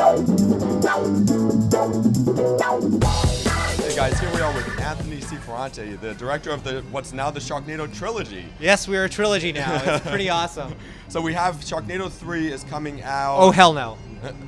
Hey guys, here we are with Anthony C. Ferrante, the director of what's now the Sharknado trilogy. Yes, we're a trilogy now. It's pretty awesome. So we have Sharknado 3 is coming out. Oh, hell no.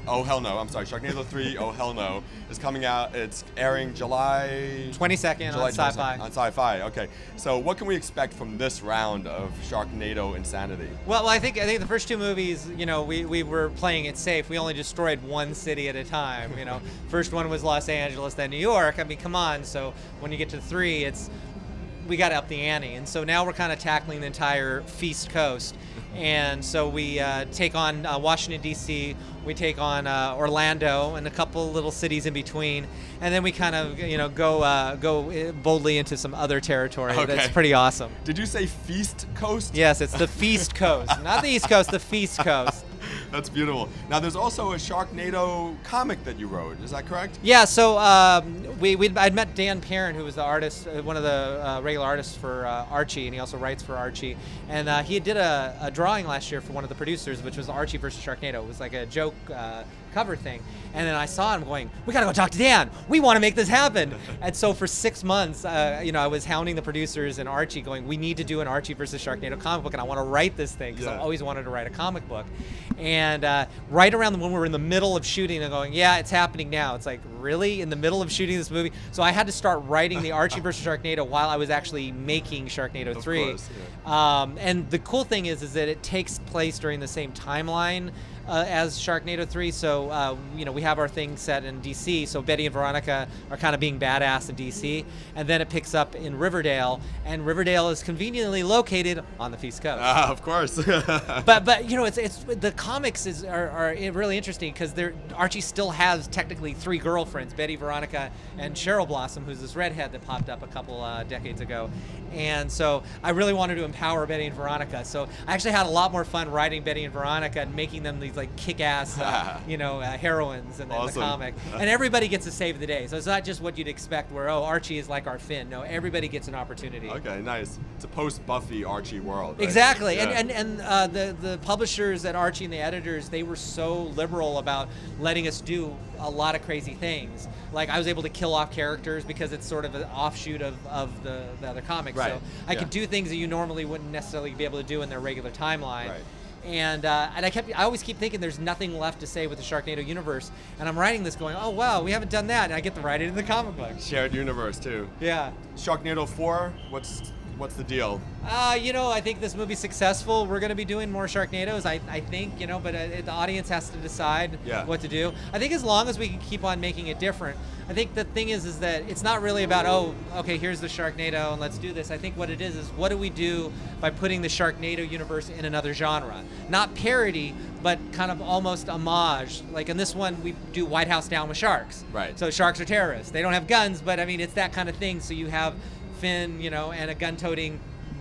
Oh, hell no. I'm sorry. Sharknado 3, oh, hell no, is coming out. It's airing July 22nd on Sci-Fi. On Sci-Fi, okay. So what can we expect from this round of Sharknado insanity? Well, I think the first two movies, you know, we were playing it safe. We only destroyed one city at a time, you know. First one was Los Angeles, then New York. I mean, come on. So when you get to 3, we got to up the ante. And so now we're kind of tackling the entire Feast Coast. And so we take on Washington, D.C., we take on Orlando and a couple little cities in between, and then we kind of, you know, go boldly into some other territory. Okay. That's pretty awesome. Did you say Feast Coast? Yes, it's the Feast Coast. Not the East Coast, the Feast Coast. That's beautiful. Now, there's also a Sharknado comic that you wrote. Is that correct? Yeah. So I'd met Dan Perrin, who was the artist, one of the regular artists for Archie, and he also writes for Archie. And he did a drawing last year for one of the producers, which was Archie versus Sharknado. It was like a joke cover thing. And then I saw him going, "We gotta go talk to Dan. We want to make this happen." And so for 6 months, you know, I was hounding the producers and Archie, going, "We need to do an Archie versus Sharknado comic book, and I want to write this thing because I've always wanted to write a comic book." And right around when we were in the middle of shooting, they're going, "Yeah, it's happening now." It's like, really? In the middle of shooting this movie? So I had to start writing the Archie versus Sharknado while I was actually making Sharknado 3. Of course, yeah. And the cool thing is that it takes place during the same timeline as Sharknado 3. So, you know, we have our thing set in D.C., so Betty and Veronica are kind of being badass in D.C., and then it picks up in Riverdale, and Riverdale is conveniently located on the Feast Coast. Of course. but you know, it's the comics are really interesting because Archie still has technically 3 girlfriends, Betty, Veronica, and Cheryl Blossom, who's this redhead that popped up a couple decades ago. And so I really wanted to empower Betty and Veronica. So I actually had a lot more fun writing Betty and Veronica and making them these like kick-ass, you know, heroines in the comic. And everybody gets to save the day. So it's not just what you'd expect where, oh, Archie is like our Finn. No, everybody gets an opportunity. Okay, nice. It's a post-Buffy Archie world. Right? Exactly. Yeah. And the publishers at Archie and the editors, they were so liberal about letting us do a lot of crazy things. Like I was able to kill off characters because it's sort of an offshoot of the other comics. Right. So I could do things that you normally wouldn't necessarily be able to do in their regular timeline. Right. And I always keep thinking there's nothing left to say with the Sharknado universe. And I'm writing this going, oh wow, we haven't done that, and I get to write it in the comic book. Shared universe too. Yeah. Sharknado 4, what's the deal? You know, I think this movie's successful. We're going to be doing more Sharknados, I think, you know, but the audience has to decide what to do. I think as long as we can keep on making it different. I think the thing is that it's not really about, oh, okay, here's the Sharknado and let's do this. I think what it is what do we do by putting the Sharknado universe in another genre? Not parody, but kind of almost homage. Like in this one, we do White House Down with Sharks. Right. So sharks are terrorists. They don't have guns, but I mean, it's that kind of thing. So you have Finn, you know, and a gun-toting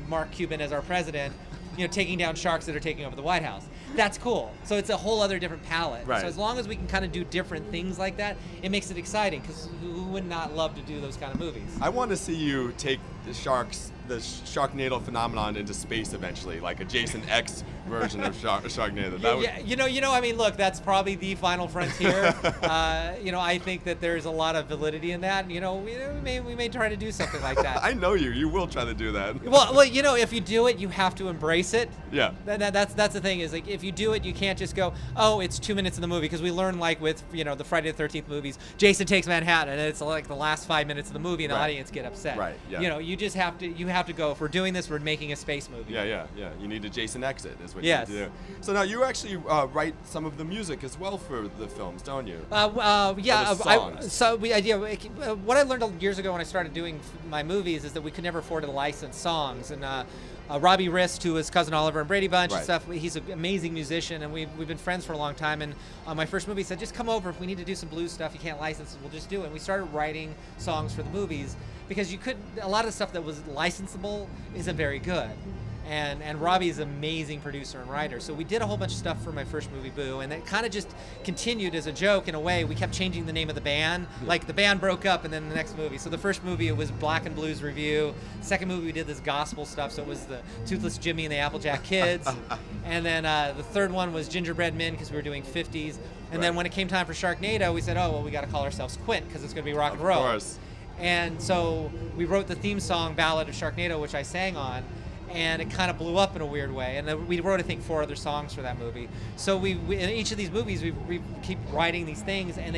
Mark Cuban as our president, you know, taking down sharks that are taking over the White House. That's cool. So it's a whole other different palette. Right. So as long as we can kind of do different things like that, it makes it exciting, because who would not love to do those kind of movies? I want to see you take the Sharknado phenomenon into space eventually, like a Jason X version of Sharknado. You know, I mean, look, that's probably the final frontier. You know, I think that there's a lot of validity in that. You know, we may try to do something like that. I know you. You will try to do that. Well, you know, if you do it, you have to embrace it. Yeah. That's the thing, is like, if you do it, you can't just go, oh, it's 2 minutes in the movie, because we learn, like with, you know, the Friday the 13th movies, Jason takes Manhattan, and it's like the last 5 minutes of the movie, and the audience get upset. Right. Yeah. You know, you just have to go, if we're doing this, we're making a space movie. Yeah. You need a Jason exit, is what you need to do. So now you actually write some of the music as well for the films, don't you? Yeah. Songs. What I learned years ago when I started doing my movies is that we could never afford to license songs, and Robbie Rist, who is Cousin Oliver and Brady Bunch and stuff, he's an amazing musician, and we've been friends for a long time. And my first movie said, just come over. If we need to do some blues stuff, you can't license it, we'll just do it. And we started writing songs for the movies, because a lot of stuff that was licensable isn't very good. And Robbie's an amazing producer and writer. So we did a whole bunch of stuff for my first movie, Boo, and it kind of just continued as a joke in a way. We kept changing the name of the band. Like the band broke up, and then the next movie. So the first movie, it was Black and Blues Review. Second movie, we did this gospel stuff, so it was the Toothless Jimmy and the Applejack Kids. And then the third one was Gingerbread Men, because we were doing 50s. And then when it came time for Sharknado, we said, oh, well, we got to call ourselves Quint, because it's going to be rock and roll. Of course. And so we wrote the theme song, Ballad of Sharknado, which I sang on. And it kind of blew up in a weird way. And then we wrote, I think, 4 other songs for that movie. So we in each of these movies, we keep writing these things, and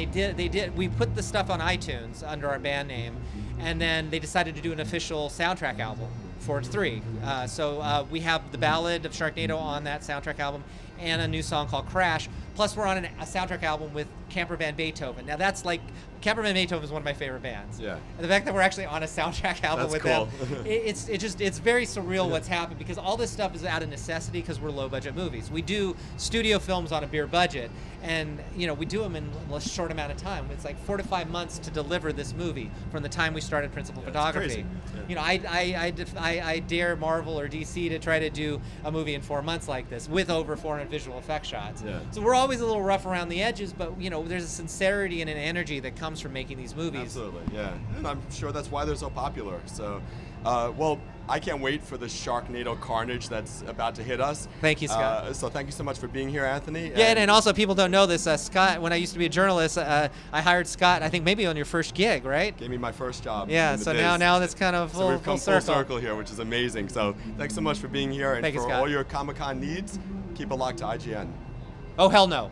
we put the stuff on iTunes under our band name, and then they decided to do an official soundtrack album for 3. So we have the Ballad of Sharknado on that soundtrack album, and a new song called Crash. Plus, we're on a soundtrack album with Camper Van Beethoven. Now, that's like, Camper Van Beethoven is one of my favorite bands. Yeah. And the fact that we're actually on a soundtrack album That's with cool. them, it's very surreal what's happened, because all this stuff is out of necessity because we're low-budget movies. We do studio films on a beer budget, and we do them in a short amount of time. It's like 4 to 5 months to deliver this movie from the time we started principal photography. Yeah. I dare Marvel or DC to try to do a movie in 4 months like this with over 400 visual effect shots. Yeah. So we're always a little rough around the edges, but there's a sincerity and an energy that comes from making these movies. Absolutely, yeah. And I'm sure that's why they're so popular. So, well, I can't wait for the Sharknado carnage that's about to hit us. Thank you, Scott. So thank you so much for being here, Anthony. Yeah, and also people don't know this. Scott, when I used to be a journalist, I hired Scott, I think maybe on your first gig, right? Gave me my first job. Yeah, in the so biz. now that's kind of So we've come full circle. circle here, which is amazing. So thanks so much for being here, and Thank you, for Scott. all your Comic-Con needs, keep it locked to IGN. Oh, hell no.